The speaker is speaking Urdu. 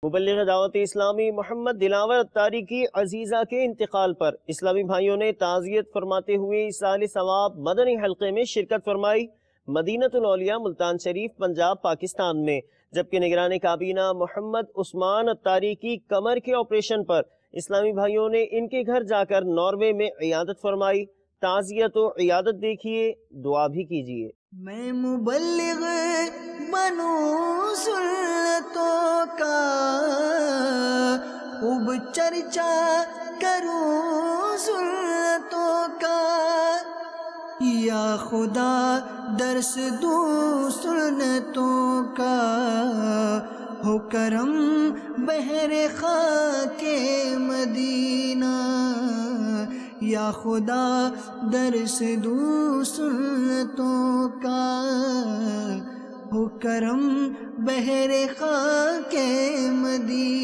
مبلغ دعوت اسلامی محمد دلاور اتاری کی عزیزہ کے انتقال پر اسلامی بھائیوں نے تعزیت فرماتے ہوئے ایصال ثواب مدنی حلقے میں شرکت فرمائی مدینۃ الاولیاء ملتان شریف پنجاب پاکستان میں، جبکہ نگران کابینہ محمد عثمان اتاری کی کمر کے آپریشن پر اسلامی بھائیوں نے ان کے گھر جا کر ناروے میں عیادت فرمائی۔ تعزیت و عیادت دیکھیے، دعا بھی کیجیے۔ میں مبلغ بنوں سنتوں کا، خوب چرچا کروں سنتوں کا، یا خدا درس دوں سنتوں کا، ہو کرم بحر خاک مدینہ، یا خدا درس دوں سنتوں کا، ہو کرم بحر خاک مدینہ۔